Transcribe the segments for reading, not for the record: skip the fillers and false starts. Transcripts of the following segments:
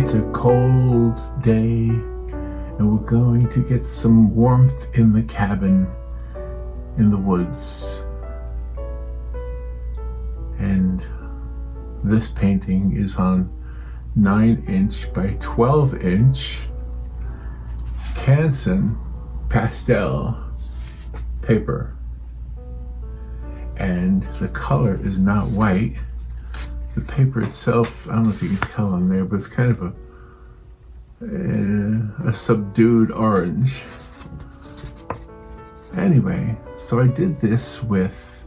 It's a cold day, and we're going to get some warmth in the cabin in the woods. And this painting is on 9" by 12" Canson Pastel Paper. And the color is not white. The paper itself, I don't know if you can tell on there, but it's kind of a subdued orange. Anyway, so I did this with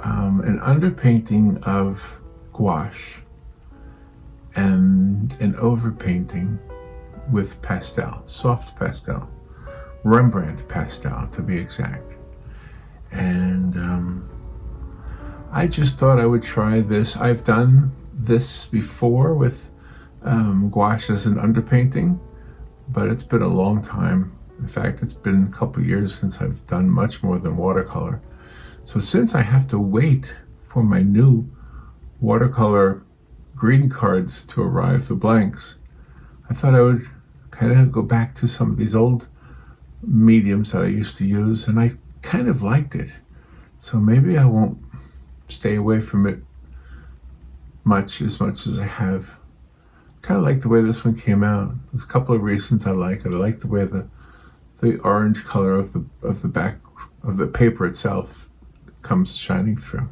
an underpainting of gouache and an overpainting with pastel, soft pastel, Rembrandt pastel to be exact. And I just thought I would try this. I've done this before with gouache as an underpainting, but it's been a long time. In fact, it's been a couple of years since I've done much more than watercolor. So since I have to wait for my new watercolor greeting cards to arrive, the blanks, I thought I would kind of go back to some of these old mediums that I used to use, and I kind of liked it. So maybe I won't stay away from it as much as I have. Kind of like the way this one came out. There's a couple of reasons I like it. I like the way the orange color of the back of the paper itself comes shining through.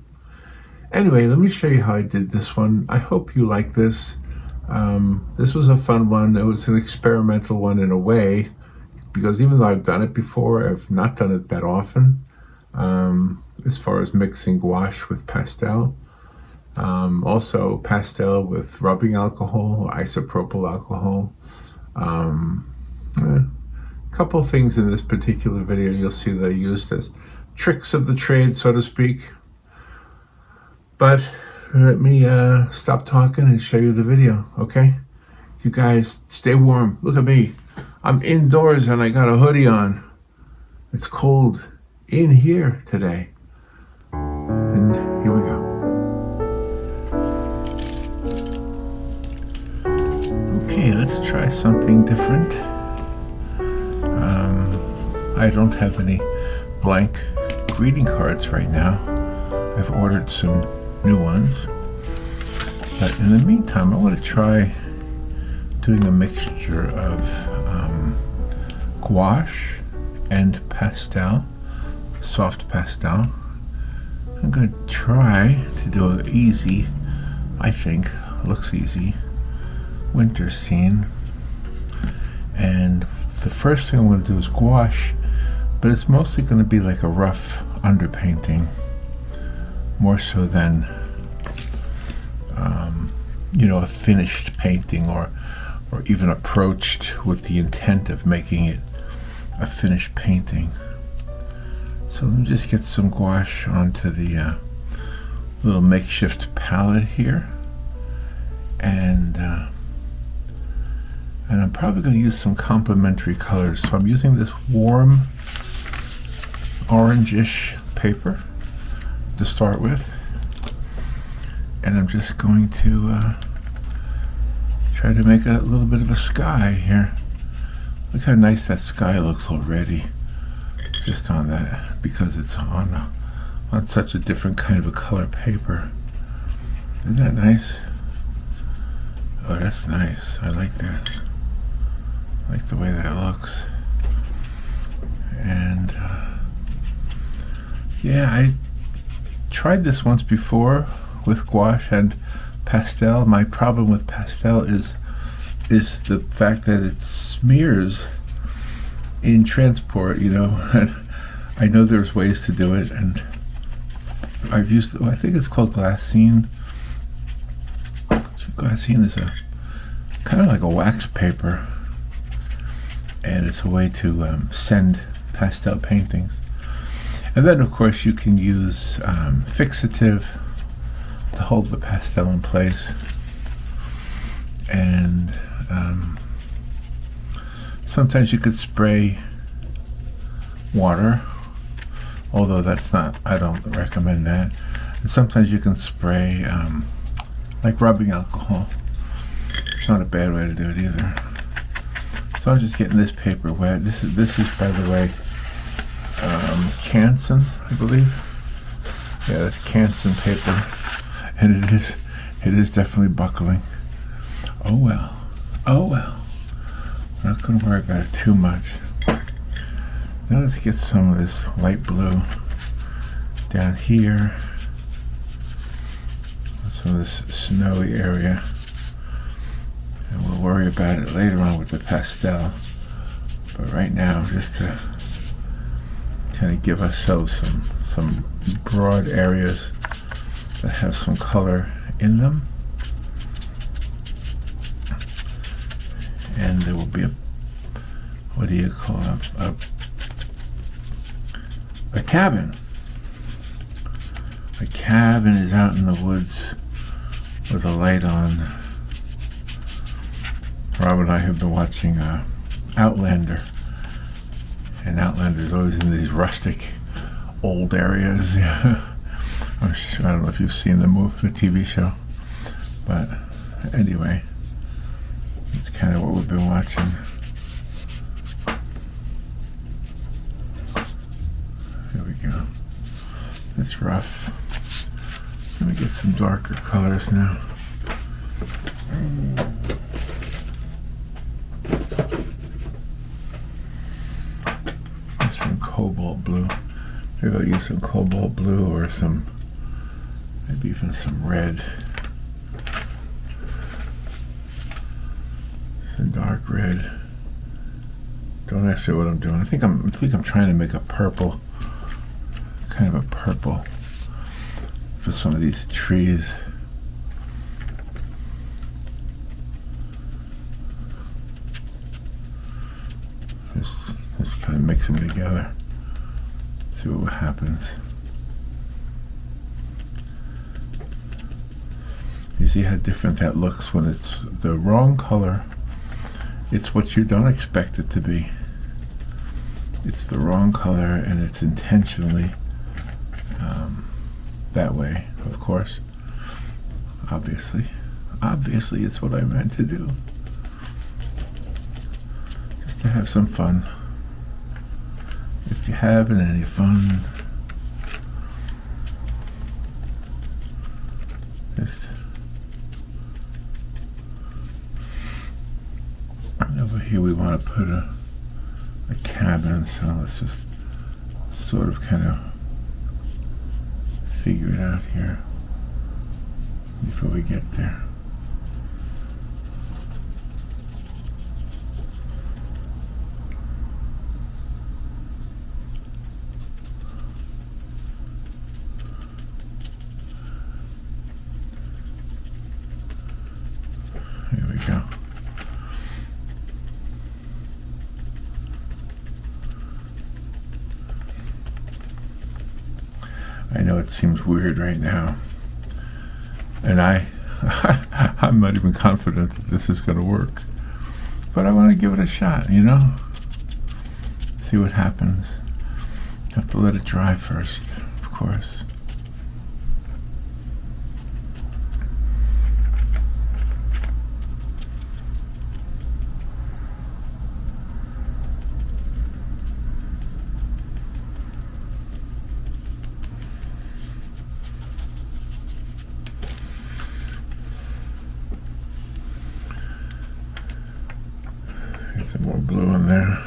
Anyway, let me show you how I did this one. I hope you like this. This was a fun one. It was an experimental one in a way, because even though I've done it before, I've not done it that often. As far as mixing gouache with pastel. Also pastel with rubbing alcohol, isopropyl alcohol. A couple of things in this particular video you'll see that I used as tricks of the trade, so to speak. But let me stop talking and show you the video, okay? You guys stay warm. Look at me. I'm indoors and I got a hoodie on. It's cold in here today. And here we go. Okay, let's try something different. I don't have any blank greeting cards right now. I've ordered some new ones. But in the meantime, I want to try doing a mixture of gouache and pastel, soft pastel. I'm going to try to do an easy, I think, looks easy, winter scene. And the first thing I'm going to do is gouache, but it's mostly going to be like a rough underpainting, more so than, a finished painting or even approached with the intent of making it a finished painting. So let me just get some gouache onto the little makeshift palette here, and I'm probably going to use some complementary colors. So I'm using this warm orangish paper to start with, and I'm just going to try to make a little bit of a sky here. Look how nice that sky looks already, just on that, because it's on such a different kind of a color paper. Isn't that nice? Oh, that's nice. I like that. I like the way that looks. And yeah, I tried this once before with gouache and pastel. My problem with pastel is the fact that it smears in transport, and I know there's ways to do it, and I've used, I think it's called glassine. Glassine is a kind of like a wax paper, and it's a way to send pastel paintings. And then of course you can use fixative to hold the pastel in place, and sometimes you could spray water, although I don't recommend that. And sometimes you can spray like rubbing alcohol. It's not a bad way to do it either. So I'm just getting this paper wet. This is by the way, Canson, I believe. Yeah, that's Canson paper, and it is definitely buckling. Oh well, oh well. I'm not going to worry about it too much. Now let's get some of this light blue down here. Some of this snowy area. And we'll worry about it later on with the pastel. But right now, just to kind of give ourselves some broad areas that have some color in them. And there will be a, what do you call it? A cabin. A cabin is out in the woods with a light on. Rob and I have been watching Outlander, and Outlander is always in these rustic, old areas. I don't know if you've seen the TV show, but anyway, it's kind of what we've been watching. There we go. It's rough. Let me get some darker colors now. Some cobalt blue. Maybe I'll use some cobalt blue or maybe even some red. Some dark red. Don't ask me what I'm doing. I think I'm trying to make a purple, kind of a purple for some of these trees. Just kind of mix them together. See what happens. You see how different that looks when it's the wrong color. It's what you don't expect it to be. It's the wrong color, and it's intentionally that way, of course. Obviously, it's what I meant to do. Just to have some fun. If you're having any fun, and over here we want to put a cabin, so let's just sort of kind of figure it out here before we get there. Here we go. I know it seems weird right now, and I'm not even confident that this is going to work, but I want to give it a shot, you know? See what happens. Have to let it dry first, of course. Get some more blue in there.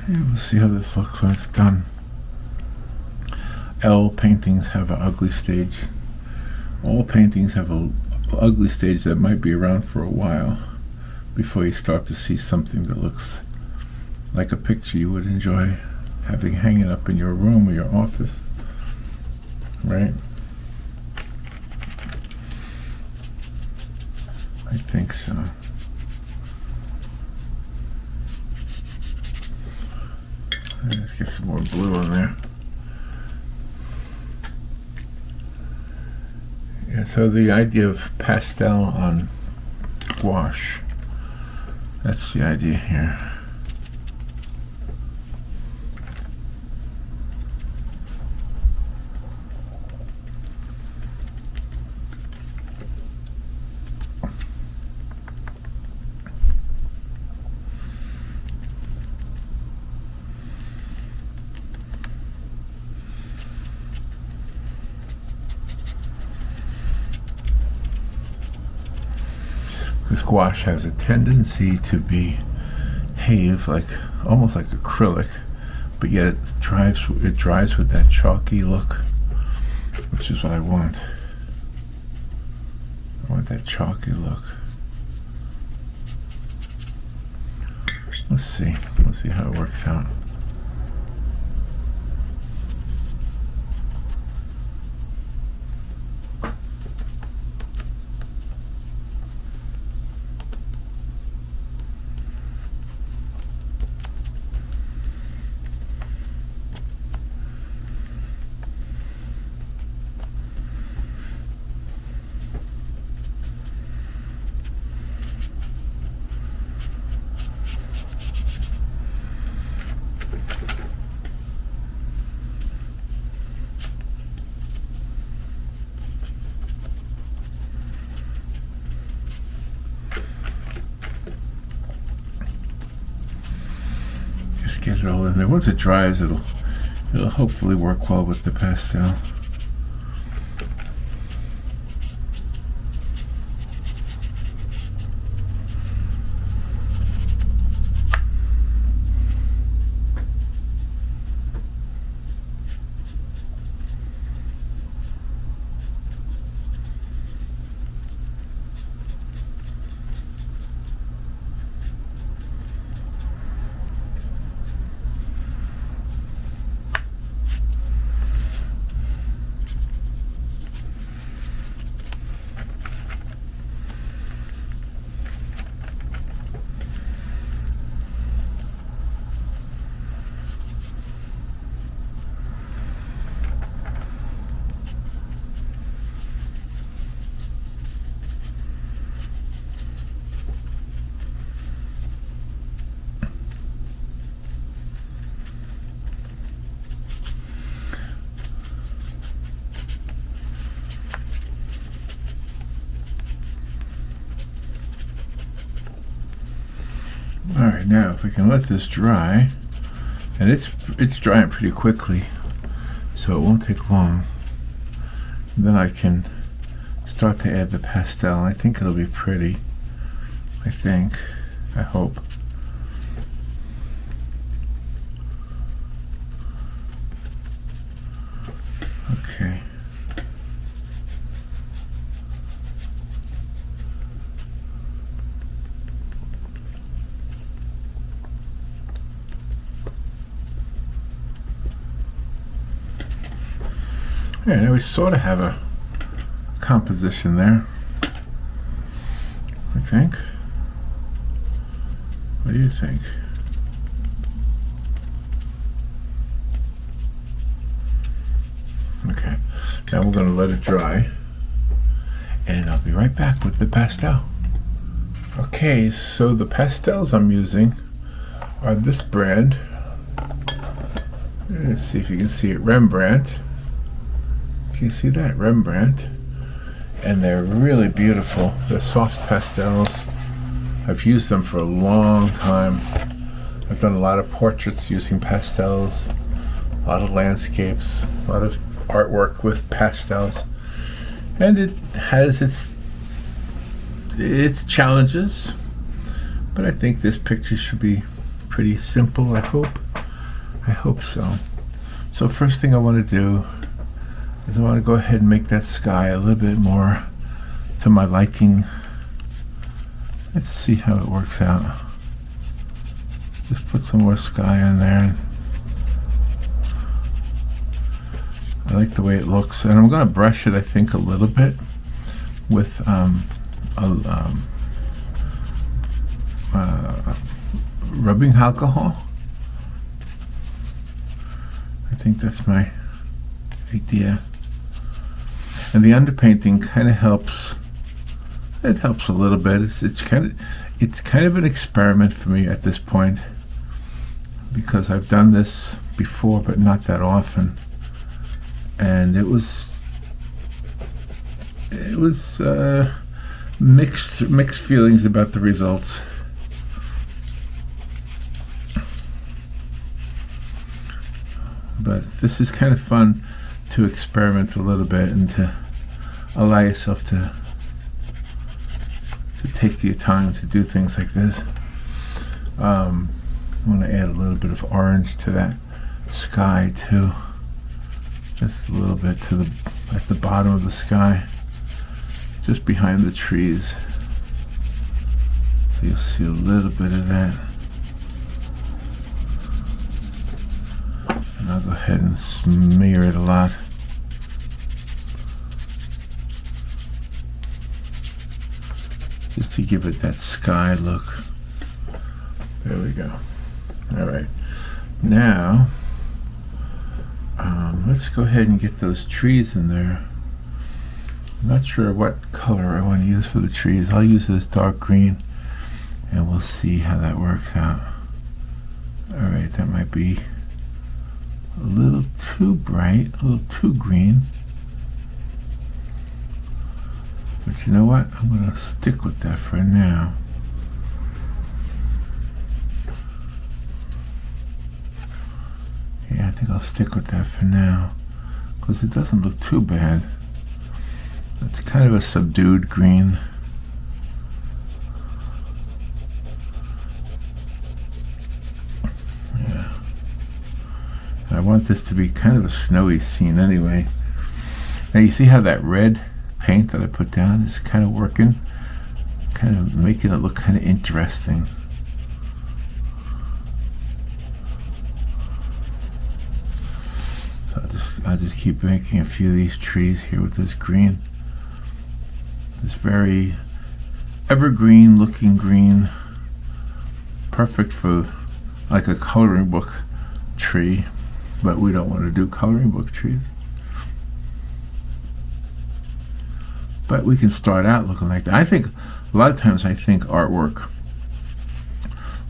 Yeah, we'll see how this looks when it's done. All paintings have an ugly stage. All paintings have an ugly stage that might be around for a while before you start to see something that looks like a picture you would enjoy having hanging up in your room or your office, right? I think so. Yeah, so the idea of pastel on gouache, that's the idea here. Because gouache has a tendency to behave like almost like acrylic, but yet it dries with that chalky look, which is what I want. I want that chalky look. Let's see how it works out. Get it all in there. Once it dries, it'll hopefully work well with the pastel. All right, now if we can let this dry, and it's drying pretty quickly, so it won't take long. Then I can start to add the pastel. I think it'll be pretty. I hope. Okay. Yeah, now we sort of have a composition there, I think. What do you think? Okay, now we're going to let it dry, and I'll be right back with the pastel. Okay, so the pastels I'm using are this brand. Let's see if you can see it, Rembrandt. Can you see that? Rembrandt. And they're really beautiful. They're soft pastels. I've used them for a long time. I've done a lot of portraits using pastels, a lot of landscapes, a lot of artwork with pastels. And it has its challenges, but I think this picture should be pretty simple, I hope. I hope so. So first thing I want to do is I want to go ahead and make that sky a little bit more to my liking. Let's see how it works out. Just put some more sky on there. I like the way it looks, and I'm going to brush it, I think, a little bit with rubbing alcohol. I think that's my idea. And the underpainting kind of helps. It helps a little bit. It's kind of an experiment for me at this point, because I've done this before, but not that often. And it was mixed feelings about the results. But this is kind of fun to experiment a little bit and to allow yourself to take your time to do things like this. I want to add a little bit of orange to that sky too. Just a little bit at the bottom of the sky, just behind the trees. So you'll see a little bit of that. And I'll go ahead and smear it a lot. Just to give it that sky look. There we go. All right. Now, let's go ahead and get those trees in there. I'm not sure what color I want to use for the trees. I'll use this dark green, and we'll see how that works out. All right, that might be a little too bright, a little too green. But you know what? I'm going to stick with that for now. Yeah, I think I'll stick with that for now, because it doesn't look too bad. It's kind of a subdued green. Yeah. And I want this to be kind of a snowy scene anyway. Now you see how that red paint that I put down is kind of working, kind of making it look kind of interesting. So I'll just keep making a few of these trees here with this green. This very evergreen looking green, perfect for like a coloring book tree, but we don't want to do coloring book trees. But we can start out looking like that. I think a lot of times I think artwork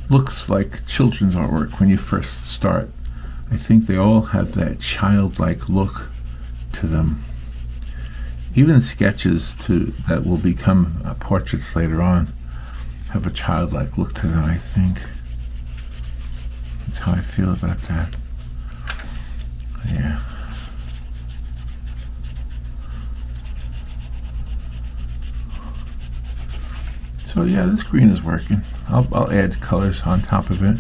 looks like children's artwork when you first start. I think they all have that childlike look to them. Even sketches that will become portraits later on have a childlike look to them, I think. That's how I feel about that. Yeah. So yeah, this green is working. I'll add colors on top of it.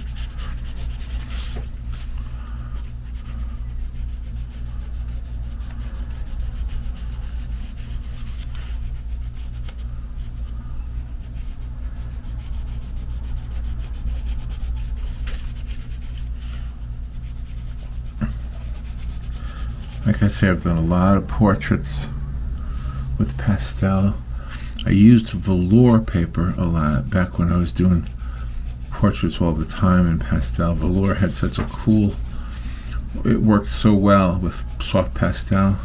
Like I say, I've done a lot of portraits with pastel. I used velour paper a lot back when I was doing portraits all the time in pastel. Velour had such a cool, it worked so well with soft pastel.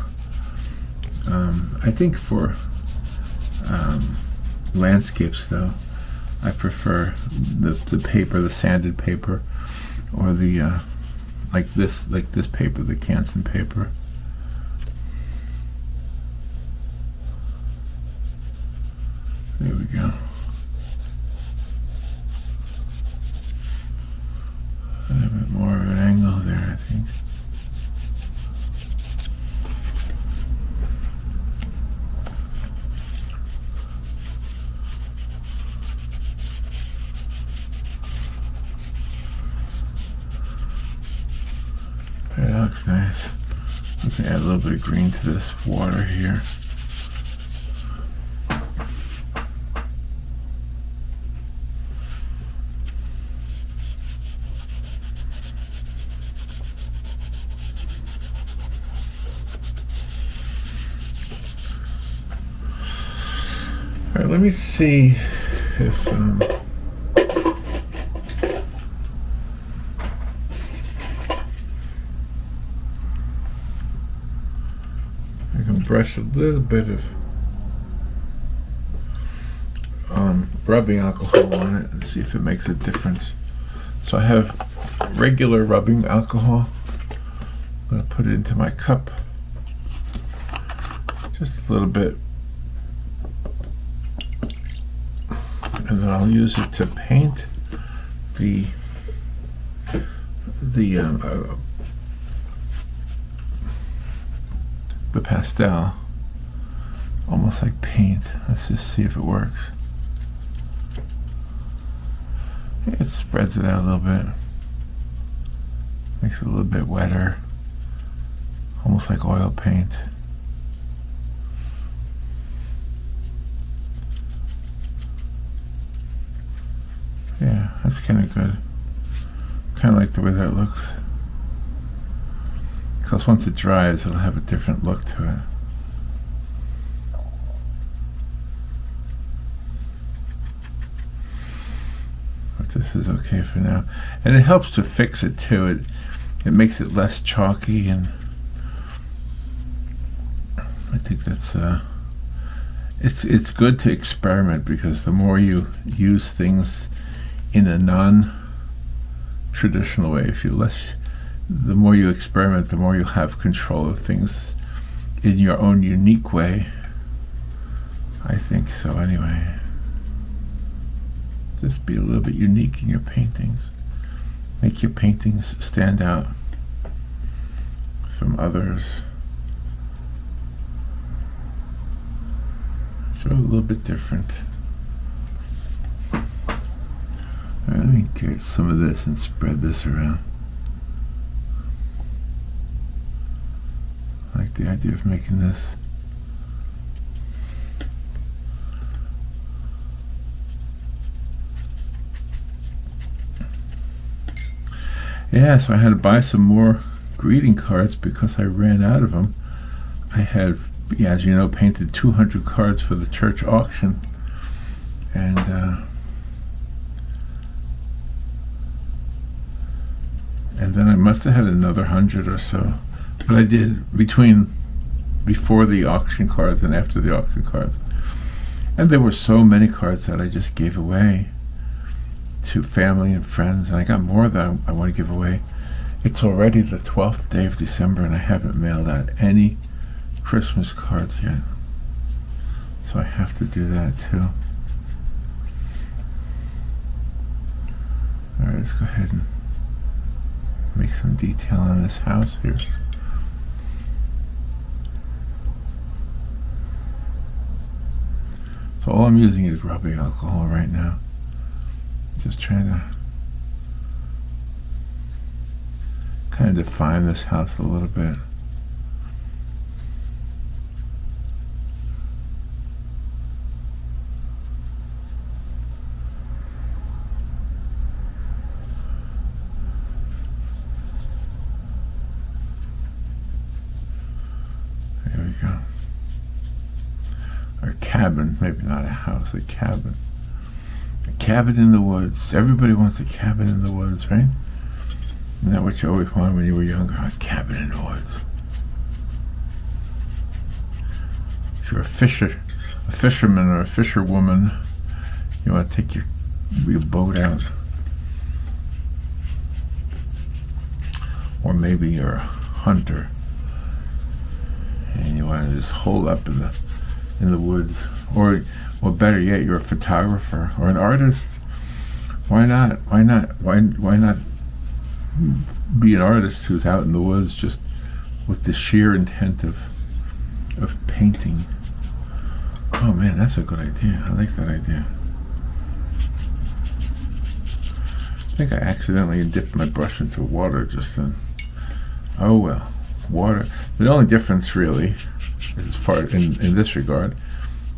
I think for landscapes though, I prefer the paper, the sanded paper, or the like this paper, the Canson paper. There we go. A little bit more of an angle there, I think. That looks nice. We can add a little bit of green to this water here. All right, let me see if I can brush a little bit of rubbing alcohol on it and see if it makes a difference. So I have regular rubbing alcohol. I'm going to put it into my cup. Just a little bit. And then I'll use it to paint the pastel, almost like paint. Let's just see if it works. It spreads it out a little bit, makes it a little bit wetter, almost like oil paint. Yeah, that's kind of good. Kind of like the way that looks. Because once it dries, it'll have a different look to it. But this is okay for now. And it helps to fix it too. It makes it less chalky, and I think that's it's good to experiment, because the more you use things in a non-traditional way, the more you experiment, the more you'll have control of things in your own unique way. I think so, anyway. Just be a little bit unique in your paintings. Make your paintings stand out from others. So a little bit different. All right, let me get some of this and spread this around. I like the idea of making this. Yeah, so I had to buy some more greeting cards because I ran out of them. I had, as you know, painted 200 cards for the church auction, and then I must have had another 100 or so. But I did before the auction cards and after the auction cards. And there were so many cards that I just gave away to family and friends, and I got more that I want to give away. It's already the 12th day of December, and I haven't mailed out any Christmas cards yet. So I have to do that too. Alright, let's go ahead and make some detail on this house here. So all I'm using is rubbing alcohol right now. Just trying to kind of define this house a little bit. There we go. Or cabin, maybe not a house, a cabin. A cabin in the woods. Everybody wants a cabin in the woods, right? Isn't that what you always wanted when you were younger? A cabin in the woods. If you're a fisherman or a fisherwoman, you want to take your boat out. Or maybe you're a hunter and you want to just hole up in the woods. Or better yet, you're a photographer or an artist. Why not? Why not be an artist who's out in the woods just with the sheer intent of painting? Oh man, that's a good idea. I like that idea. I think I accidentally dipped my brush into water just then. Oh well, water. The only difference really, as far in this regard,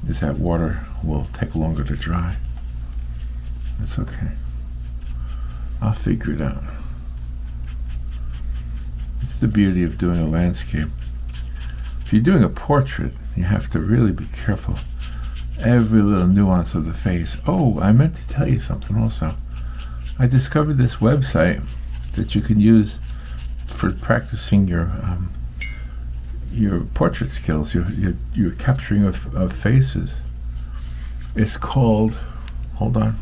is that water will take longer to dry. That's okay. I'll figure it out. It's the beauty of doing a landscape. If you're doing a portrait, you have to really be careful. Every little nuance of the face. Oh, I meant to tell you something also. I discovered this website that you can use for practicing your your portrait skills, your capturing of faces. It's called, hold on,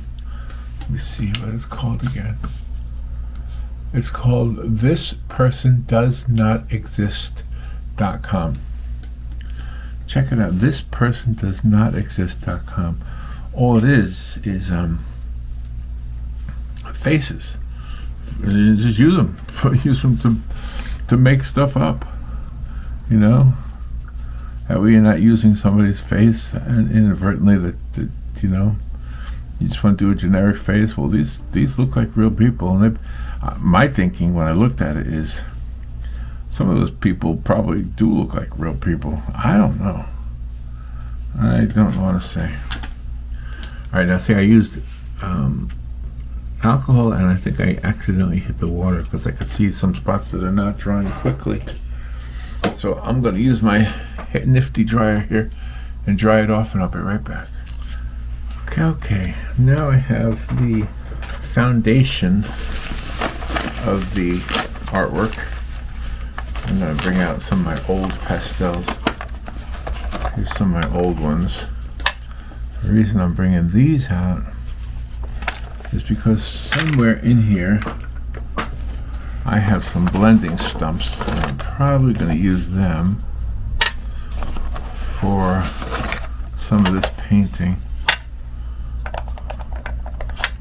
let me see what it's called again. It's called thispersondoesnotexist.com. Check it out, thispersondoesnotexist.com. All it is faces. Just use them. Use them to make stuff up. You know, that way you're not using somebody's face and inadvertently that you know, you just want to do a generic face. Well, these look like real people, and my thinking when I looked at it is some of those people probably do look like real people. I don't know. I don't want to say. All right, now see, I used alcohol, and I think I accidentally hit the water because I could see some spots that are not drying quickly. So I'm going to use my nifty dryer here and dry it off, and I'll be right back. Okay, now I have the foundation of the artwork. I'm going to bring out some of my old pastels. Here's some of my old ones. The reason I'm bringing these out is because somewhere in here I have some blending stumps, and I'm probably going to use them for some of this painting.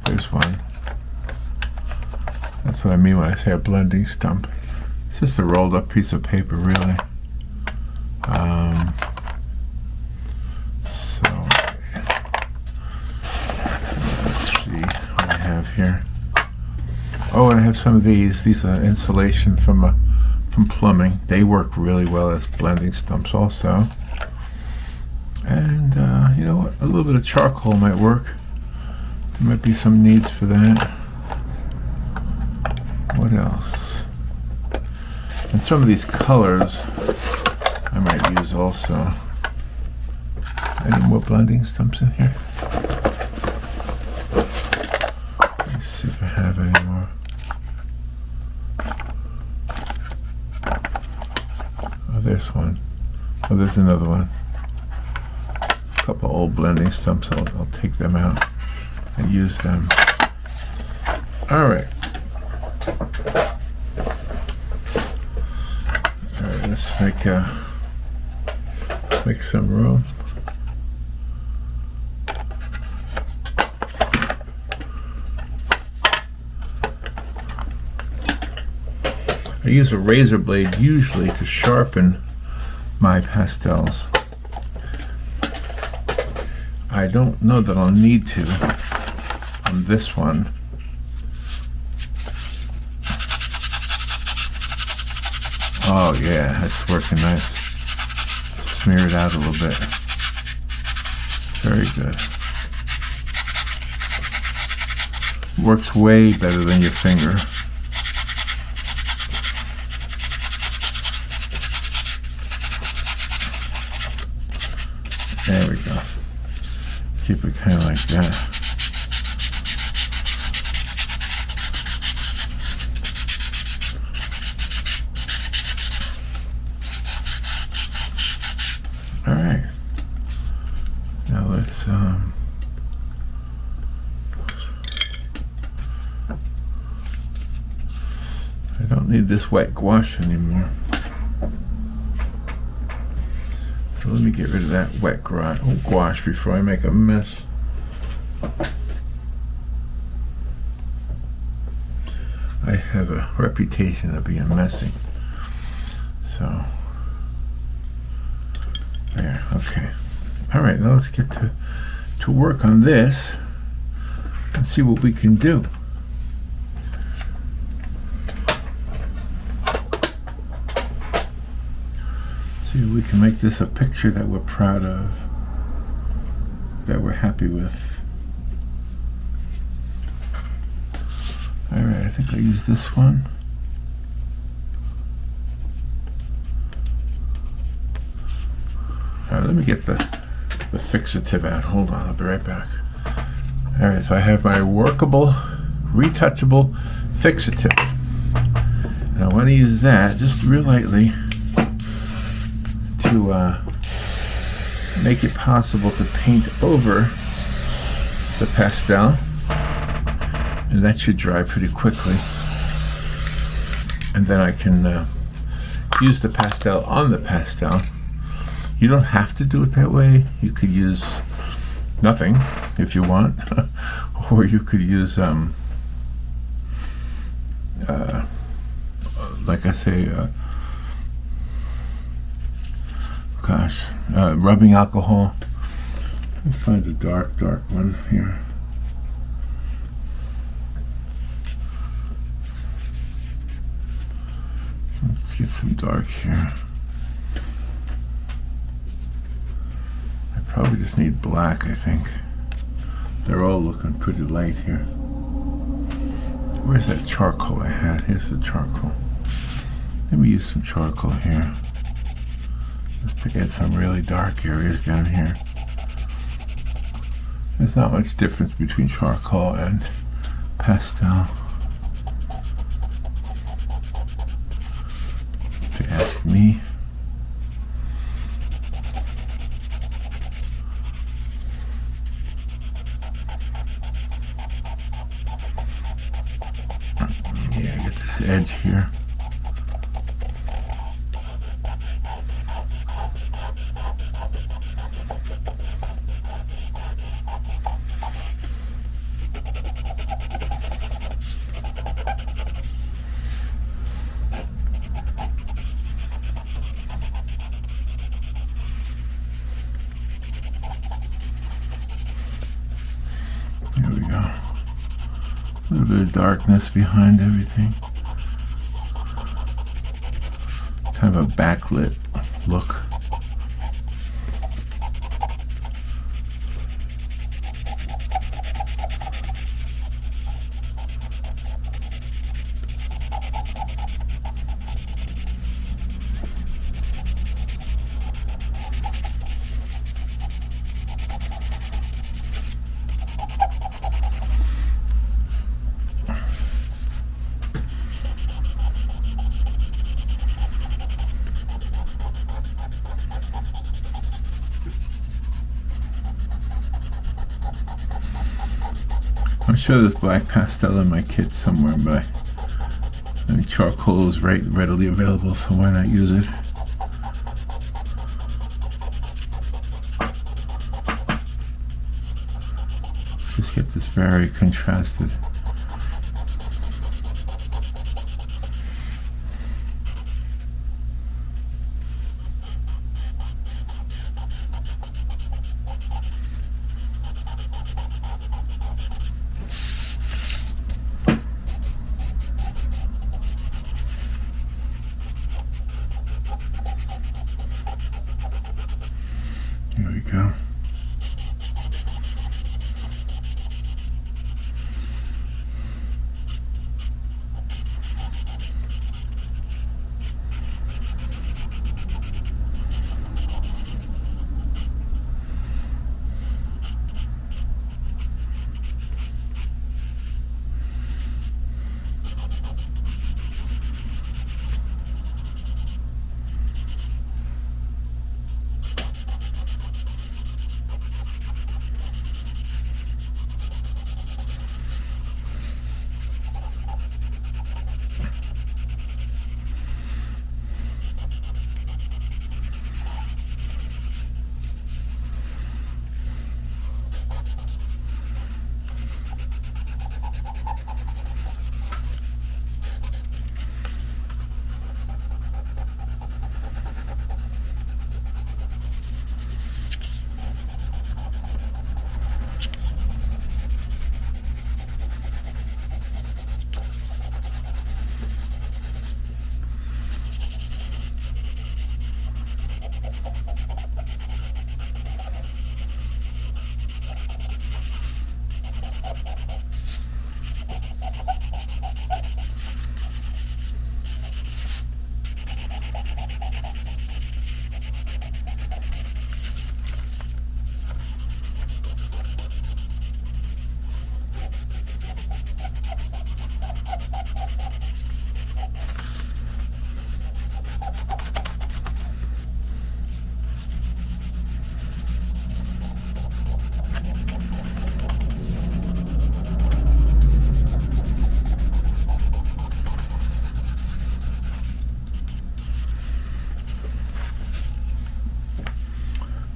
There's one. That's what I mean when I say a blending stump. It's just a rolled up piece of paper, really. So let's see what I have here. Oh, and I have some of these. These are insulation from plumbing. They work really well as blending stumps also. And you know what? A little bit of charcoal might work. There might be some needs for that. What else? And some of these colors I might use also. Any more blending stumps in here? Let me see if I have any more. Oh, there's one. Oh, there's another one. A couple old blending stumps. I'll take them out and use them. All right. All right, let's make some room. I use a razor blade usually to sharpen my pastels. I don't know that I'll need to on this one. Oh yeah, that's working nice. Smear it out a little bit. Very good. Works way better than your finger. There we go. Keep it kind of like that. All right. Now let's I don't need this wet gouache anymore. So let me get rid of that wet gouache before I make a mess. I have a reputation of being messy. So, there, okay. All right, now let's get to work on this and see what we can do. See if we can make this a picture that we're proud of, that we're happy with. All right, I think I'll use this one. All right, let me get the fixative out. Hold on, I'll be right back. All right, so I have my workable, retouchable fixative. And I want to use that just real lightly to make it possible to paint over the pastel, and that should dry pretty quickly. And then I can use the pastel on the pastel. You don't have to do it that way. You could use nothing if you want, or you could use like I say, rubbing alcohol. Let me find a dark one here. Let's get some dark here. I probably just need black, I think. They're all looking pretty light here. Where's that charcoal I had? Here's the charcoal. Let me use some charcoal here. Let's get some really dark areas down here. There's not much difference between charcoal and pastel, if you ask me. Yeah, get this edge here. There we go. A little bit of darkness behind everything. Kind of a backlit look. I'm sure there's black pastel in my kit somewhere, but I mean, charcoal is readily available, so why not use it? Just get this very contrasted. There we go.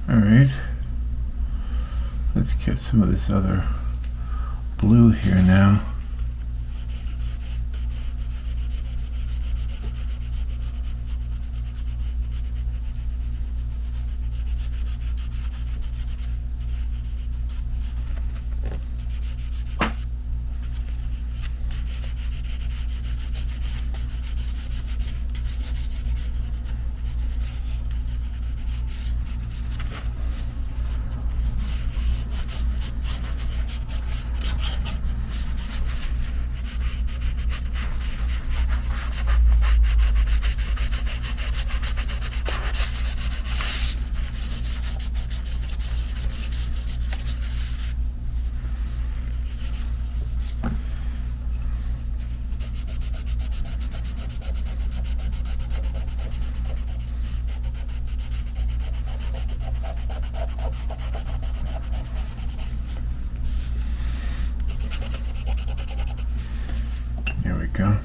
Alright, let's get some of this other blue here now. There we go.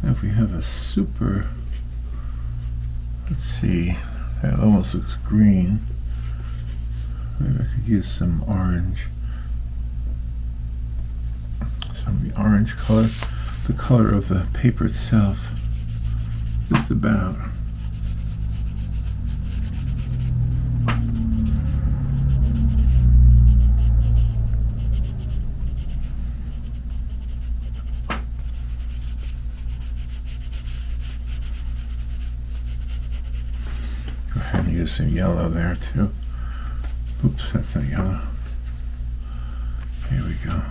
Now if we have a super, let's see, that almost looks green. Maybe I could use some orange. Some of the orange color, the color of the paper itself, just about. Go ahead and use some yellow there too. Oops, that's not yellow. Here we go.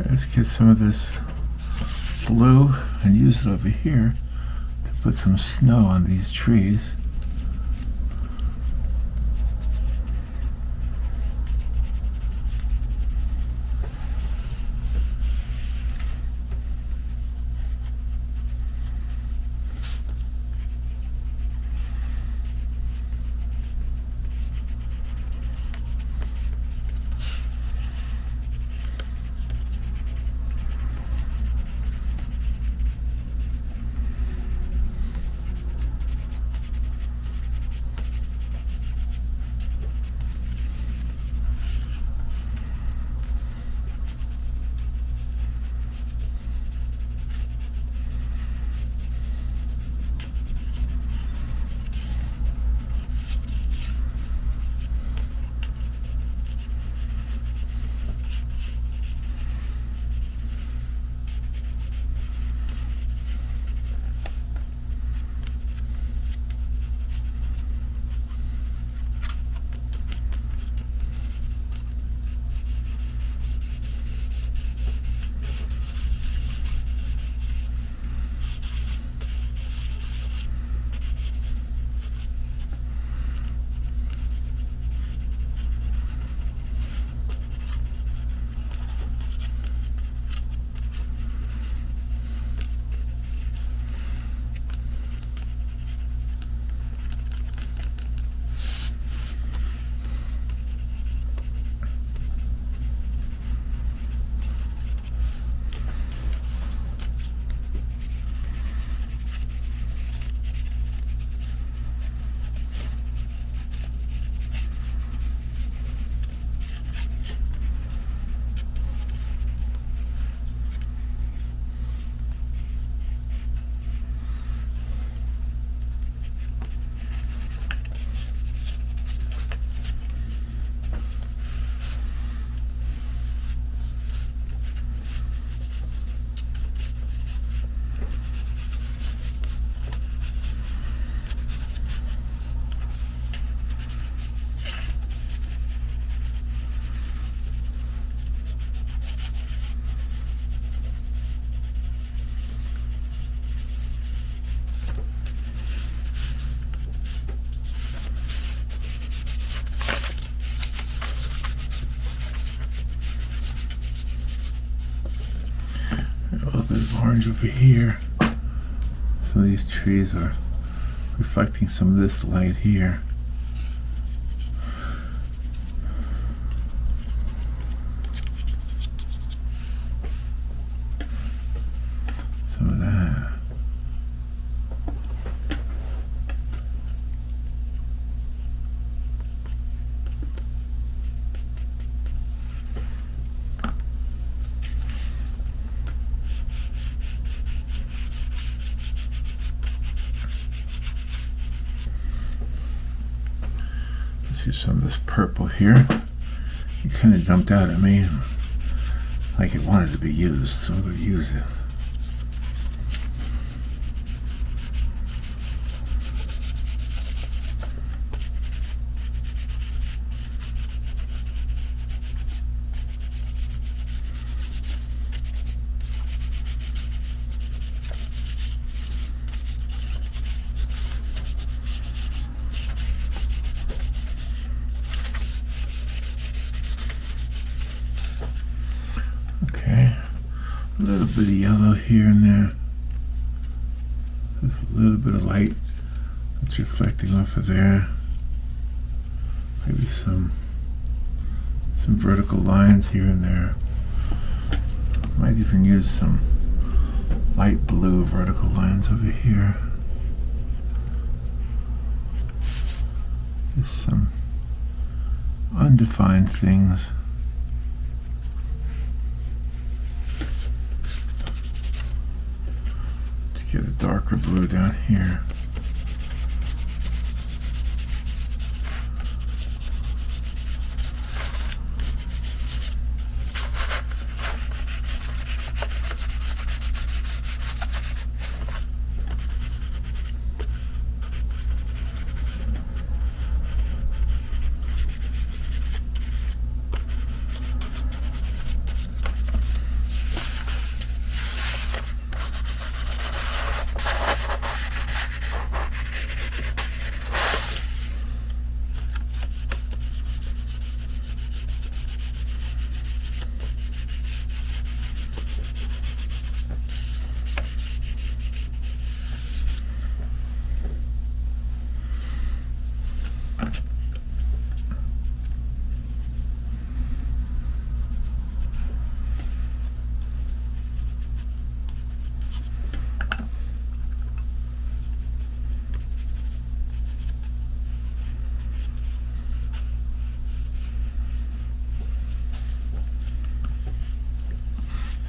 Let's get some of this blue and use it over here to put some snow on these trees. orange over here. Some of these trees are reflecting some of this light here. Some of that. Some of this purple here. It kind of jumped out at me like it wanted to be used, so I'm going to use it. A little bit of yellow here and there. Just a little bit of light that's reflecting off of there. Maybe some vertical lines here and there. Might even use some light blue vertical lines over here. Just some undefined things. Get a darker blue down here.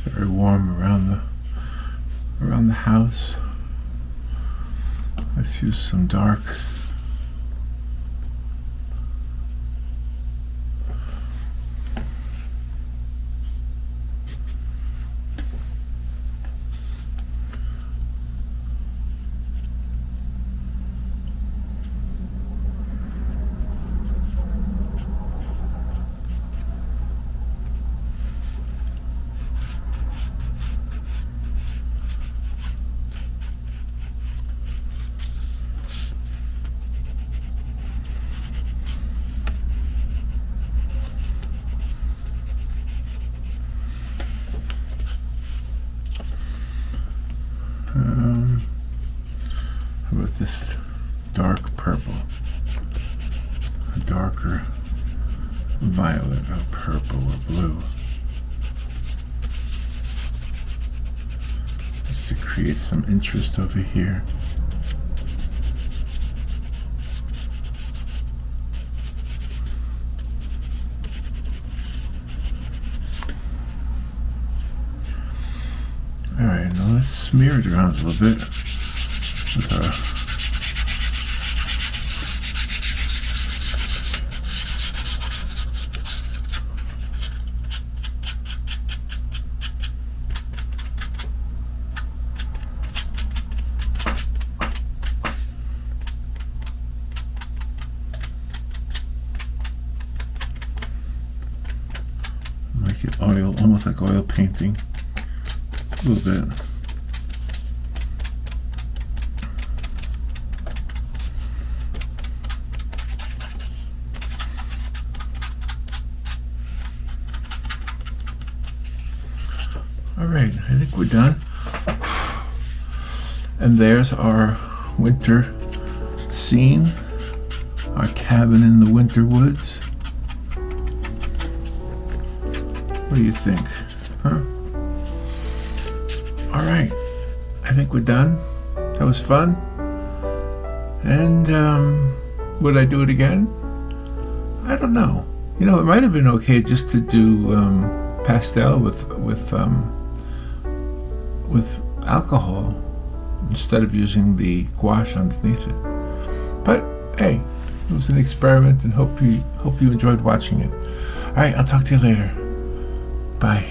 Very warm around the house. Let's use some dark. How about this dark purple? A darker violet or purple or blue. Just to create some interest over here. Alright, now let's smear it around a little bit with our make it oil, almost like oil painting. A little bit. All right, I think we're done. And there's our winter scene, our cabin in the winter woods. What do you think? Huh? All right, I think we're done. That was fun. And would I do it again? I don't know. You know, it might have been okay just to do pastel with alcohol instead of using the gouache underneath it. But hey, it was an experiment, and hope you enjoyed watching it. All right, I'll talk to you later. Bye.